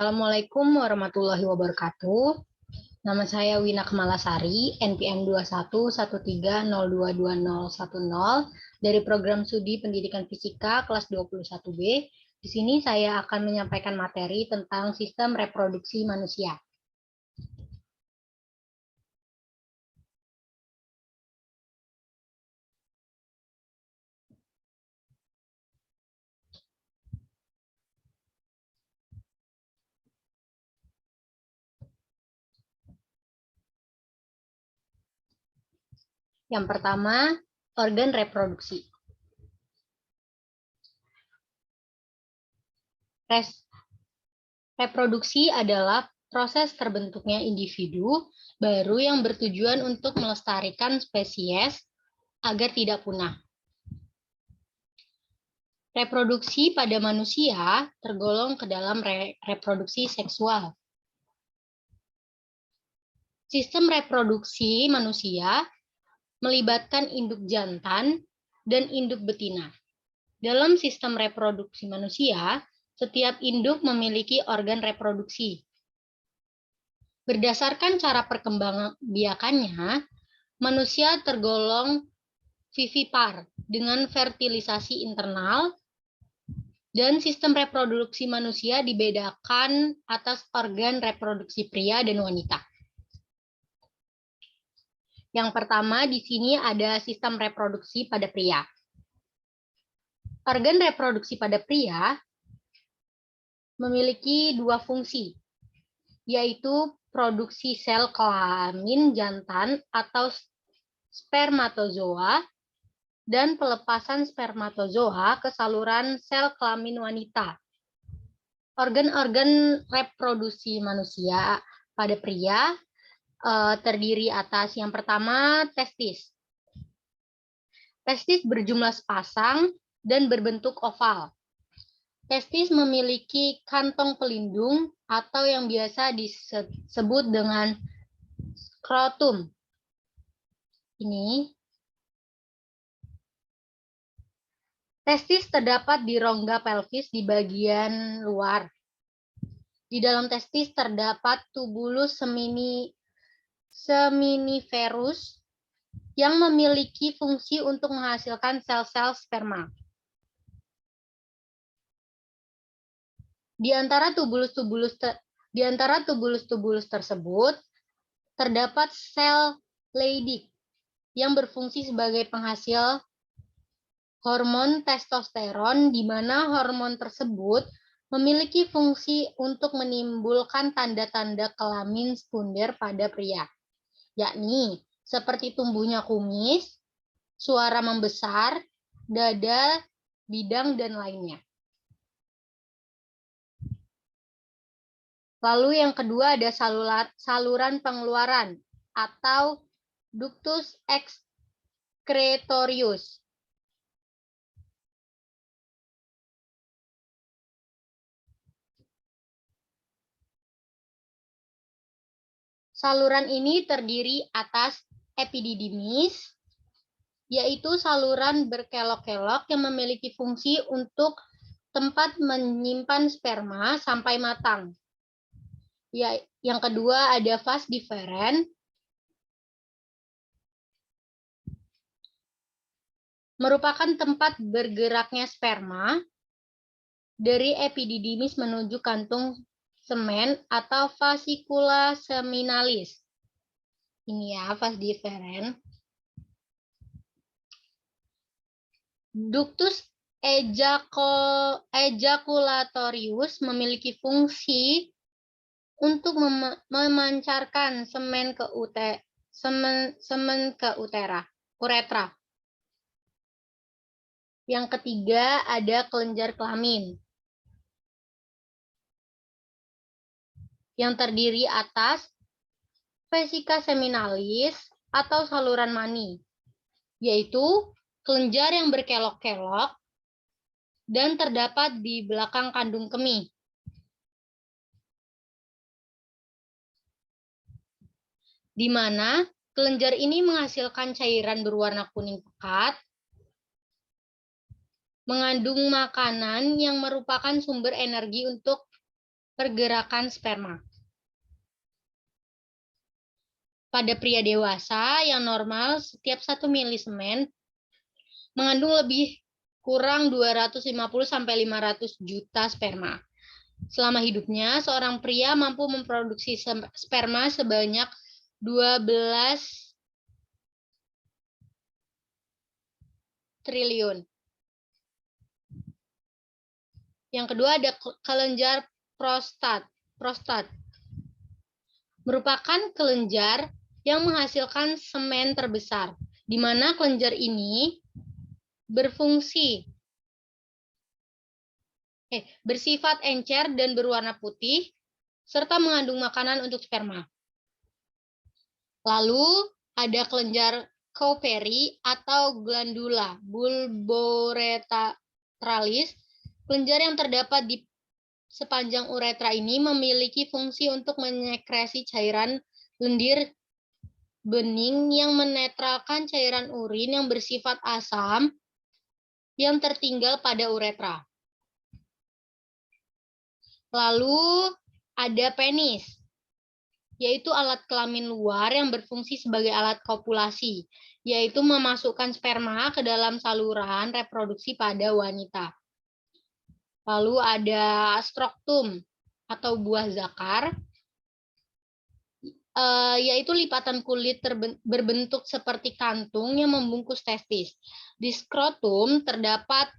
Assalamualaikum warahmatullahi wabarakatuh. Nama saya Wina Kemalasari, NPM 2113022010 dari Program Studi Pendidikan Fisika kelas 21B. Di sini saya akan menyampaikan materi tentang sistem reproduksi manusia. Yang pertama, organ reproduksi. Reproduksi adalah proses terbentuknya individu baru yang bertujuan untuk melestarikan spesies agar tidak punah. Reproduksi pada manusia tergolong ke dalam reproduksi seksual. Sistem reproduksi manusia melibatkan induk jantan dan induk betina. Dalam sistem reproduksi manusia, setiap induk memiliki organ reproduksi. Berdasarkan cara perkembangbiakannya, manusia tergolong vivipar dengan fertilisasi internal, dan sistem reproduksi manusia dibedakan atas organ reproduksi pria dan wanita. Yang pertama di sini ada sistem reproduksi pada pria. Organ reproduksi pada pria memiliki dua fungsi, yaitu produksi sel kelamin jantan atau spermatozoa dan pelepasan spermatozoa ke saluran sel kelamin wanita. Organ-organ reproduksi manusia pada pria terdiri atas yang pertama testis. Testis berjumlah sepasang dan berbentuk oval. Testis memiliki kantong pelindung atau yang biasa disebut dengan skrotum. Ini. Testis terdapat di rongga pelvis di bagian luar. Di dalam testis terdapat tubulus seminiferus yang memiliki fungsi untuk menghasilkan sel-sel sperma. Di antara tubulus-tubulus tersebut terdapat sel Leydig yang berfungsi sebagai penghasil hormon testosteron, di mana hormon tersebut memiliki fungsi untuk menimbulkan tanda-tanda kelamin sekunder pada pria, yakni seperti tumbuhnya kumis, suara membesar, dada, bidang, dan lainnya. Lalu yang kedua ada saluran pengeluaran atau ductus excretorius. Saluran ini terdiri atas epididymis, yaitu saluran berkelok-kelok yang memiliki fungsi untuk tempat menyimpan sperma sampai matang. Ya, yang kedua ada vas deferens, merupakan tempat bergeraknya sperma dari epididymis menuju kantung semen atau vasikula seminalis. Ini ya, vas deferens. Ductus ejaculatorius memiliki fungsi untuk memancarkan semen ke uretra. Yang ketiga ada kelenjar kelamin, yang terdiri atas vesika seminalis atau saluran mani, yaitu kelenjar yang berkelok-kelok dan terdapat di belakang kandung kemih. Di mana kelenjar ini menghasilkan cairan berwarna kuning pekat, mengandung makanan yang merupakan sumber energi untuk pergerakan sperma. Pada pria dewasa yang normal, setiap 1 mili semen mengandung lebih kurang 250-500 juta sperma. Selama hidupnya, seorang pria mampu memproduksi sperma sebanyak 12 triliun. Yang kedua ada kelenjar prostat. Merupakan kelenjar yang menghasilkan semen terbesar, di mana kelenjar ini bersifat encer dan berwarna putih, serta mengandung makanan untuk sperma. Lalu ada kelenjar Cowperry atau glandula bulboretralis. Kelenjar yang terdapat di sepanjang uretra ini memiliki fungsi untuk menyekresi cairan lendir bening yang menetralkan cairan urin yang bersifat asam yang tertinggal pada uretra. Lalu ada penis, yaitu alat kelamin luar yang berfungsi sebagai alat kopulasi, yaitu memasukkan sperma ke dalam saluran reproduksi pada wanita. Lalu ada skrotum atau buah zakar, yaitu lipatan kulit berbentuk seperti kantung yang membungkus testis. Di skrotum terdapat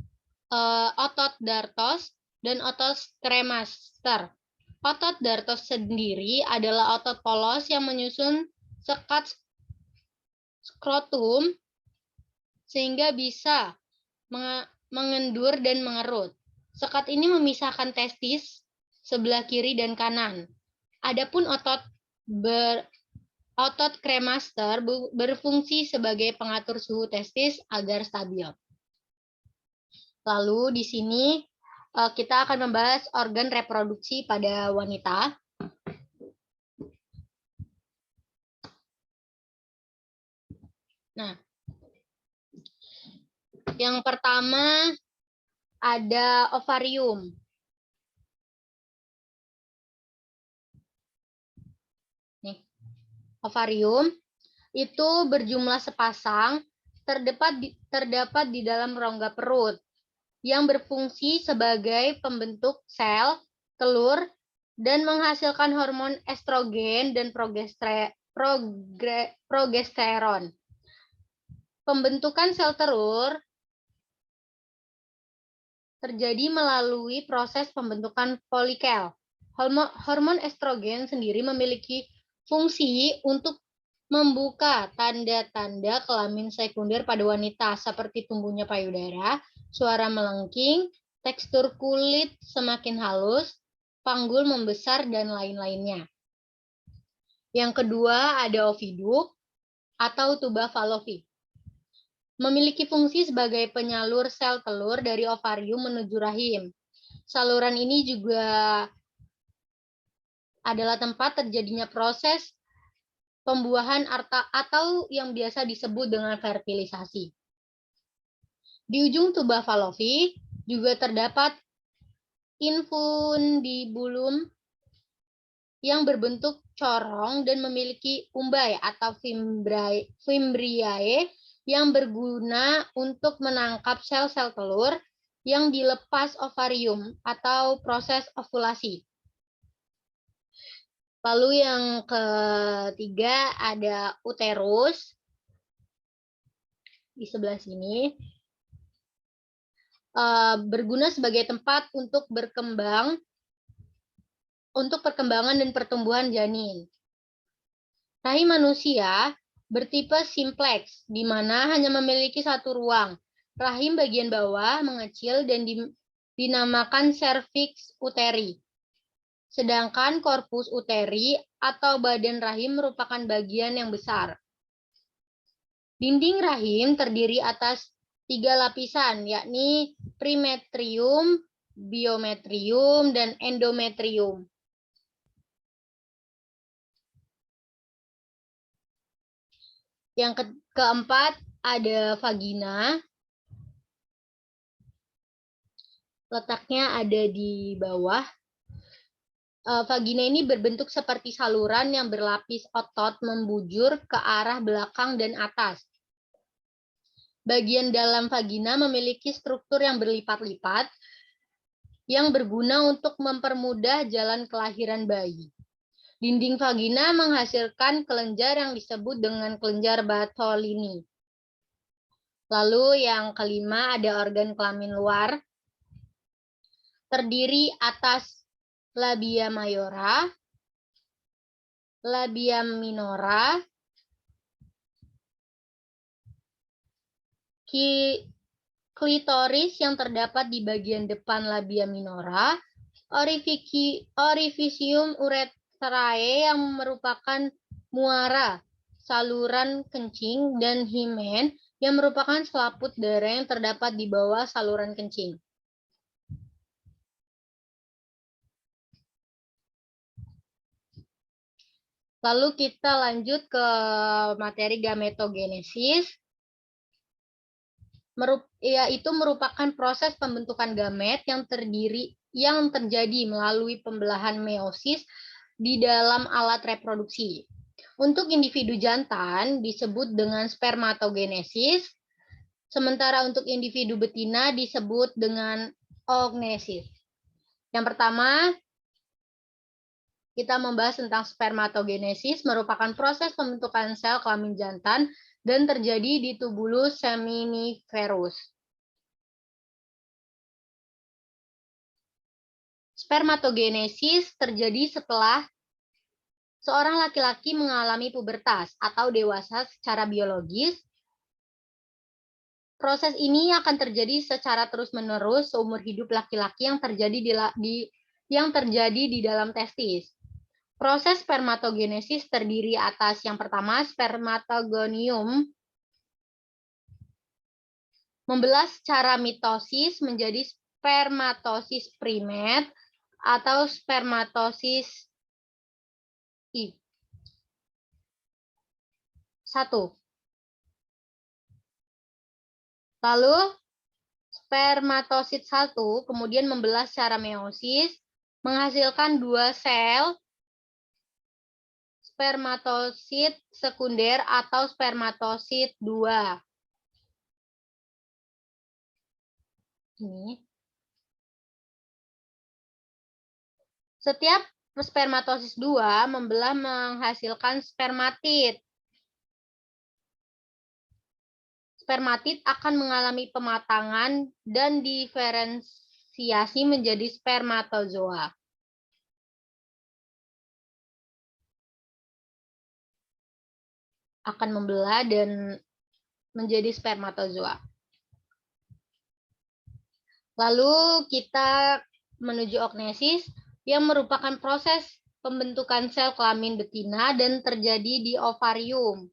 otot dartos dan otot kremaster. Otot dartos sendiri adalah otot polos yang menyusun sekat skrotum sehingga bisa mengendur dan mengerut. Sekat ini memisahkan testis sebelah kiri dan kanan. Adapun otot kremaster berfungsi sebagai pengatur suhu testis agar stabil. Lalu di sini kita akan membahas organ reproduksi pada wanita. Nah, yang pertama ada ovarium. Nih, ovarium itu berjumlah sepasang, terdapat di dalam rongga perut, yang berfungsi sebagai pembentuk sel telur dan menghasilkan hormon estrogen dan progesteron. Pembentukan sel telur terjadi melalui proses pembentukan folikel. Hormon estrogen sendiri memiliki fungsi untuk membuka tanda-tanda kelamin sekunder pada wanita seperti tumbuhnya payudara, suara melengking, tekstur kulit semakin halus, panggul membesar, dan lain-lainnya. Yang kedua ada oviduk atau tuba fallopi. Memiliki fungsi sebagai penyalur sel telur dari ovarium menuju rahim. Saluran ini juga adalah tempat terjadinya proses pembuahan atau yang biasa disebut dengan fertilisasi. Di ujung tuba fallopi juga terdapat infundibulum yang berbentuk corong dan memiliki umbai atau fimbriae yang berguna untuk menangkap sel-sel telur yang dilepas ovarium atau proses ovulasi. Lalu yang ketiga ada uterus di sebelah sini, berguna sebagai tempat untuk perkembangan dan pertumbuhan janin. Rahim manusia bertipe simplex, di mana hanya memiliki satu ruang. Rahim bagian bawah mengecil dan dinamakan cervix uteri. Sedangkan korpus uteri atau badan rahim merupakan bagian yang besar. Dinding rahim terdiri atas 3 lapisan, yakni premetrium, biometrium, dan endometrium. Yang keempat ada vagina. Letaknya ada di bawah. Vagina ini berbentuk seperti saluran yang berlapis otot membujur ke arah belakang dan atas. Bagian dalam vagina memiliki struktur yang berlipat-lipat yang berguna untuk mempermudah jalan kelahiran bayi. Dinding vagina menghasilkan kelenjar yang disebut dengan kelenjar Bartolini. Lalu yang kelima ada organ kelamin luar, terdiri atas labia mayora, labia minora, klitoris yang terdapat di bagian depan labia minora, orifisium urethrae yang merupakan muara saluran kencing, dan himen yang merupakan selaput darah yang terdapat di bawah saluran kencing. Lalu kita lanjut ke materi gametogenesis, yaitu merupakan proses pembentukan gamet yang terjadi melalui pembelahan meiosis di dalam alat reproduksi. Untuk individu jantan disebut dengan spermatogenesis, sementara untuk individu betina disebut dengan oogenesis. Yang pertama, kita membahas tentang spermatogenesis, merupakan proses pembentukan sel kelamin jantan dan terjadi di tubulus seminiferus. Spermatogenesis terjadi setelah seorang laki-laki mengalami pubertas atau dewasa secara biologis. Proses ini akan terjadi secara terus-menerus seumur hidup laki-laki yang terjadi di dalam testis. Proses spermatogenesis terdiri atas yang pertama spermatogonium membelah secara mitosis menjadi spermatosis primer atau spermatosis I. 1. Lalu spermatosit 1 kemudian membelah secara meiosis menghasilkan 2 sel spermatosit sekunder atau spermatosit 2. Ini. Setiap spermatosis 2 membelah menghasilkan spermatid. Spermatid akan mengalami pematangan dan diferensiasi menjadi spermatozoa. Akan membelah dan menjadi spermatozoa. Lalu kita menuju oogenesis yang merupakan proses pembentukan sel kelamin betina dan terjadi di ovarium.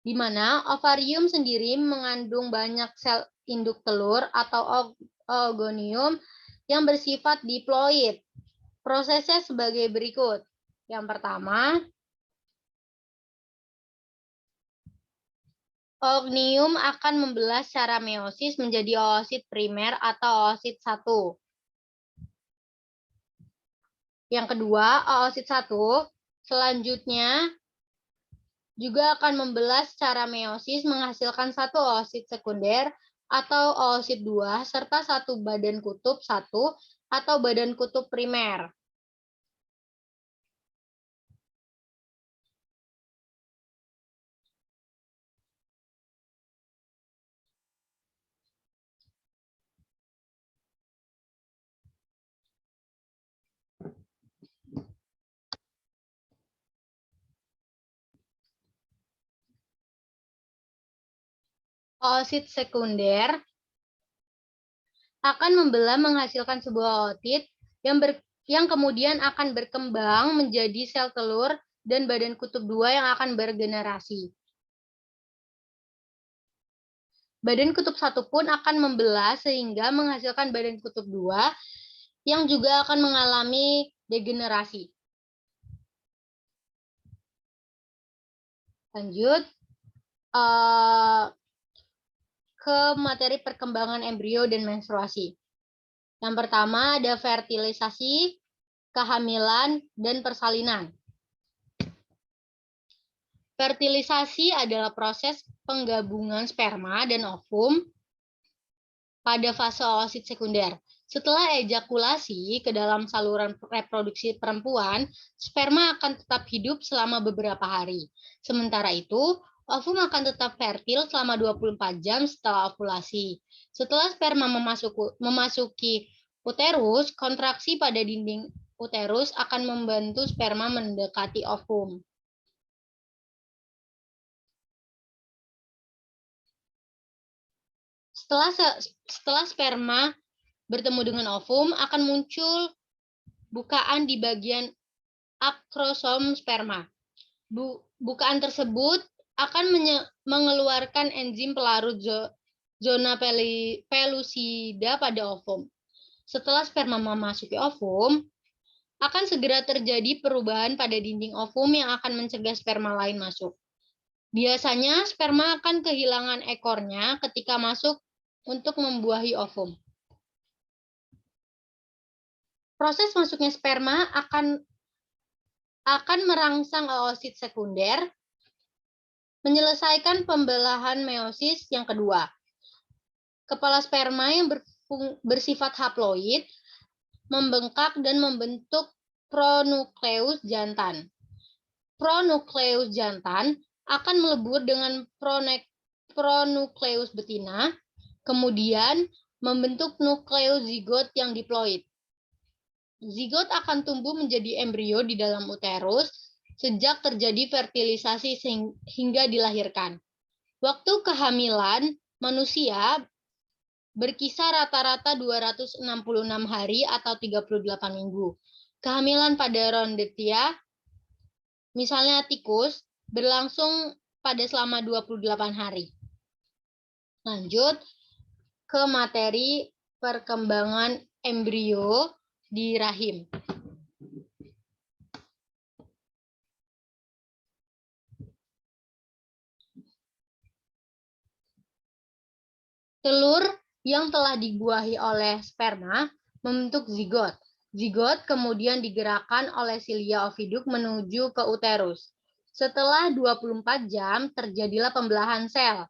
Di mana ovarium sendiri mengandung banyak sel induk telur atau oogonium yang bersifat diploid. Prosesnya sebagai berikut. Yang pertama, oogonium akan membelah secara meiosis menjadi oosit primer atau oosit 1. Yang kedua, oosit 1 selanjutnya juga akan membelah secara meiosis menghasilkan 1 oosit sekunder atau oosit 2 serta 1 badan kutub 1 atau badan kutub primer. Oosit sekunder akan membelah menghasilkan sebuah oosit yang kemudian akan berkembang menjadi sel telur dan badan kutub 2 yang akan bergenerasi. Badan kutub 1 pun akan membelah sehingga menghasilkan badan kutub 2 yang juga akan mengalami degenerasi. Lanjut ke materi perkembangan embrio dan menstruasi. Yang pertama ada fertilisasi, kehamilan, dan persalinan. Fertilisasi adalah proses penggabungan sperma dan ovum pada fase oosit sekunder. Setelah ejakulasi ke dalam saluran reproduksi perempuan, sperma akan tetap hidup selama beberapa hari. Sementara itu, ovum akan tetap fertil selama 24 jam setelah ovulasi. Setelah sperma memasuki uterus, kontraksi pada dinding uterus akan membantu sperma mendekati ovum. Setelah sperma bertemu dengan ovum, akan muncul bukaan di bagian akrosom sperma. Bukaan tersebut akan mengeluarkan enzim pelarut zona pellucida pada ovum. Setelah sperma memasuki ovum, akan segera terjadi perubahan pada dinding ovum yang akan mencegah sperma lain masuk. Biasanya sperma akan kehilangan ekornya ketika masuk untuk membuahi ovum. Proses masuknya sperma akan merangsang oosit sekunder, menyelesaikan pembelahan meiosis yang kedua. Kepala sperma yang bersifat haploid membengkak dan membentuk pronukleus jantan. Pronukleus jantan akan melebur dengan pronukleus betina, kemudian membentuk nukleus zigot yang diploid. Zigot akan tumbuh menjadi embrio di dalam uterus sejak terjadi fertilisasi hingga dilahirkan. Waktu kehamilan manusia berkisar rata-rata 266 hari atau 38 minggu. Kehamilan pada Rondetia, misalnya tikus, berlangsung pada selama 28 hari. Lanjut ke materi perkembangan embrio di rahim. Telur yang telah dibuahi oleh sperma membentuk zigot. Zigot kemudian digerakkan oleh silia oviduk menuju ke uterus. Setelah 24 jam terjadilah pembelahan sel.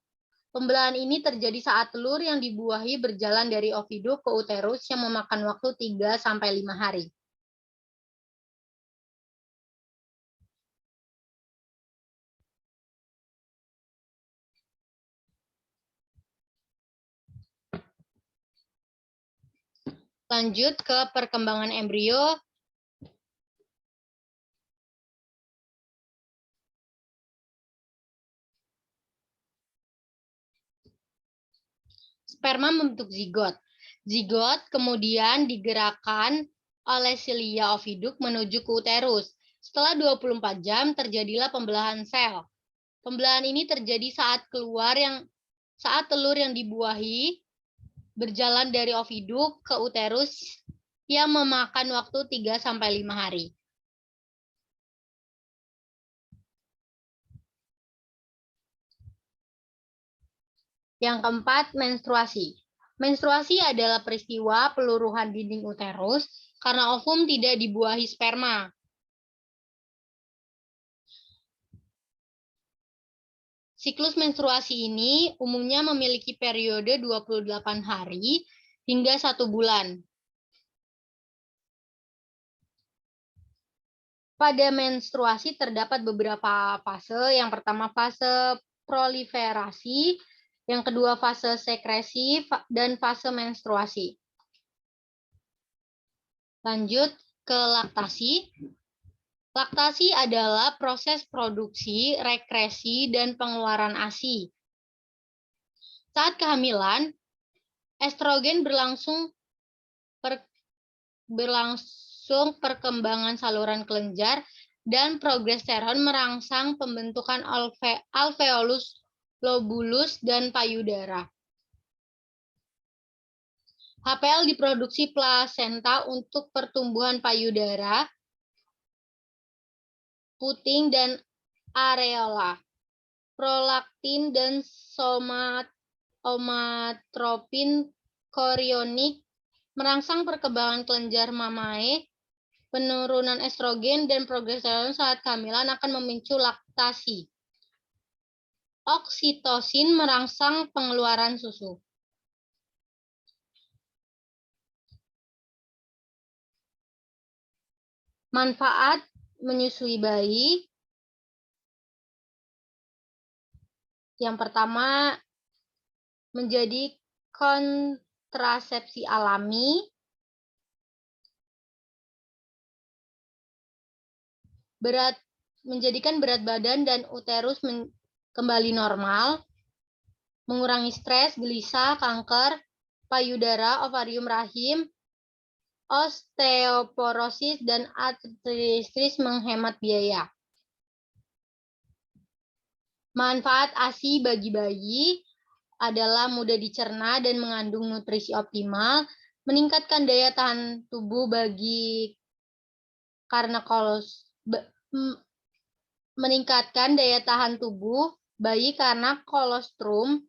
Pembelahan ini terjadi saat telur yang dibuahi berjalan dari oviduk ke uterus yang memakan waktu 3-5 hari. Lanjut ke perkembangan embrio. Sperma membentuk zigot. Zigot kemudian digerakkan oleh silia oviduk menuju ke uterus. Setelah 24 jam terjadilah pembelahan sel. Pembelahan ini terjadi saat telur yang dibuahi berjalan dari oviduk ke uterus yang memakan waktu 3-5 hari. Yang keempat, menstruasi. Menstruasi adalah peristiwa peluruhan dinding uterus karena ovum tidak dibuahi sperma. Siklus menstruasi ini umumnya memiliki periode 28 hari hingga 1 bulan. Pada menstruasi terdapat beberapa fase. Yang pertama fase proliferasi, yang kedua fase sekresi, dan fase menstruasi. Lanjut ke laktasi. Laktasi adalah proses produksi, rekresi, dan pengeluaran ASI. Saat kehamilan, estrogen berlangsung perkembangan saluran kelenjar, dan progesteron merangsang pembentukan alveolus, lobulus, dan payudara. HPL diproduksi plasenta untuk pertumbuhan payudara, puting, dan areola. Prolaktin dan somatropin korionik merangsang perkembangan kelenjar mamae Penurunan estrogen dan progesteron saat kehamilan akan memicu laktasi. Oksitosin merangsang pengeluaran susu. Manfaat menyusui bayi. Yang pertama, menjadi kontrasepsi alami. Menjadikan berat badan dan uterus kembali normal, mengurangi stres, gelisah, kanker, payudara, ovarium rahim, osteoporosis, dan artritis, menghemat biaya. Manfaat ASI bagi bayi adalah mudah dicerna dan mengandung nutrisi optimal, meningkatkan daya tahan tubuh meningkatkan daya tahan tubuh bayi karena kolostrum.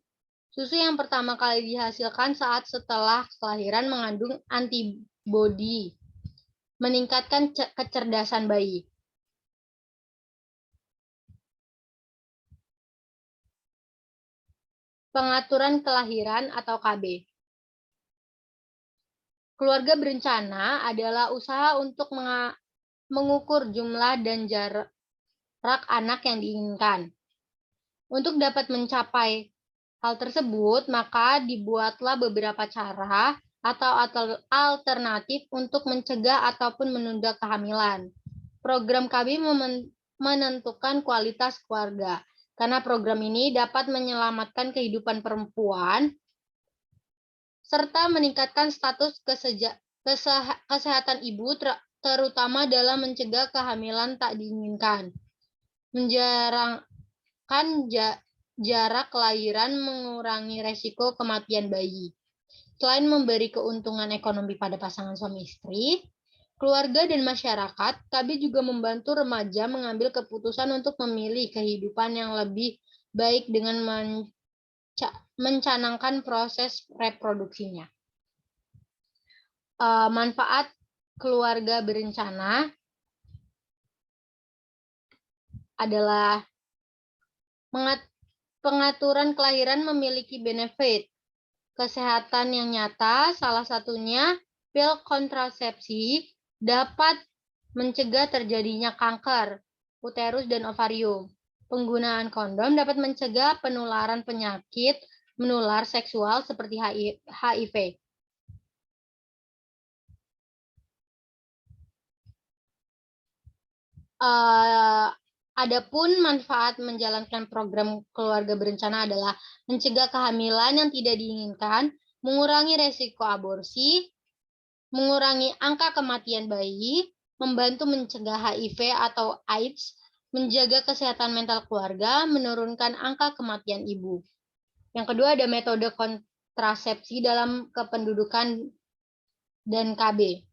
Susu yang pertama kali dihasilkan setelah kelahiran mengandung antibodi, meningkatkan kecerdasan bayi. Pengaturan kelahiran atau KB. Keluarga berencana adalah usaha untuk mengukur jumlah dan jarak anak yang diinginkan. Untuk dapat mencapai hal tersebut, maka dibuatlah beberapa cara atau alternatif untuk mencegah ataupun menunda kehamilan. Program KB menentukan kualitas keluarga, karena program ini dapat menyelamatkan kehidupan perempuan serta meningkatkan status kesehatan ibu, terutama dalam mencegah kehamilan tak diinginkan. Menjarangkan jarak kelahiran, mengurangi resiko kematian bayi. Selain memberi keuntungan ekonomi pada pasangan suami istri, keluarga dan masyarakat, KB juga membantu remaja mengambil keputusan untuk memilih kehidupan yang lebih baik dengan mencanangkan proses reproduksinya. Manfaat keluarga berencana adalah pengaturan kelahiran memiliki benefit kesehatan yang nyata, salah satunya pil kontrasepsi dapat mencegah terjadinya kanker uterus dan ovarium. Penggunaan kondom dapat mencegah penularan penyakit menular seksual seperti HIV. Adapun manfaat menjalankan program keluarga berencana adalah mencegah kehamilan yang tidak diinginkan, mengurangi resiko aborsi, mengurangi angka kematian bayi, membantu mencegah HIV atau AIDS, menjaga kesehatan mental keluarga, menurunkan angka kematian ibu. Yang kedua ada metode kontrasepsi dalam kependudukan dan KB.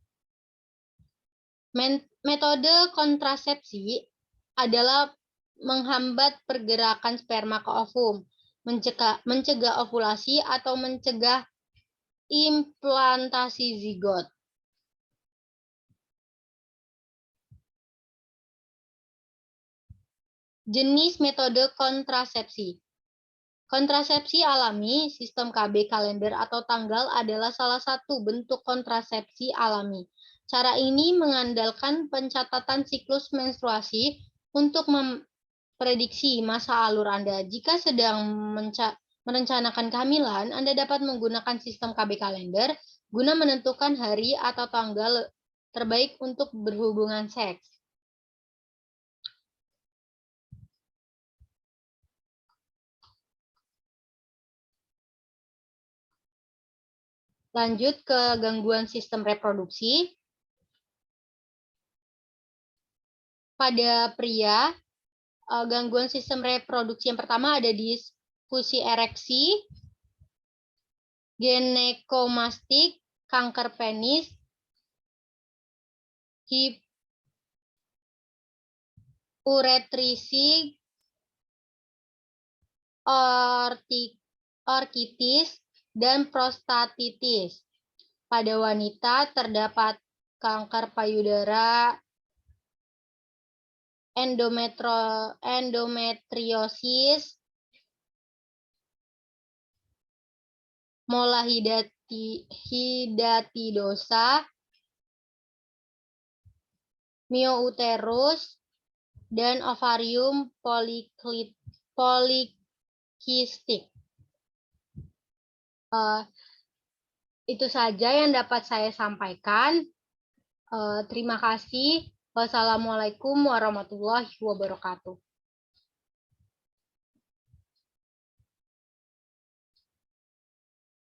Metode kontrasepsi adalah menghambat pergerakan sperma ke ovum, mencegah ovulasi atau mencegah implantasi zigot. Jenis metode kontrasepsi. Kontrasepsi alami, sistem KB kalender atau tanggal adalah salah satu bentuk kontrasepsi alami. Cara ini mengandalkan pencatatan siklus menstruasi untuk memprediksi masa alur Anda. Jika sedang merencanakan kehamilan, Anda dapat menggunakan sistem KB kalender guna menentukan hari atau tanggal terbaik untuk berhubungan seks. Lanjut ke gangguan sistem reproduksi. Pada pria, gangguan sistem reproduksi yang pertama ada disfusi ereksi, ginekomastik, kanker penis, uretrisi, orkitis, dan prostatitis. Pada wanita terdapat kanker payudara, endometriosis, mola hidatidosa, miouterus, dan ovarium polikistik. Itu saja yang dapat saya sampaikan. Terima kasih. Wassalamualaikum warahmatullahi wabarakatuh.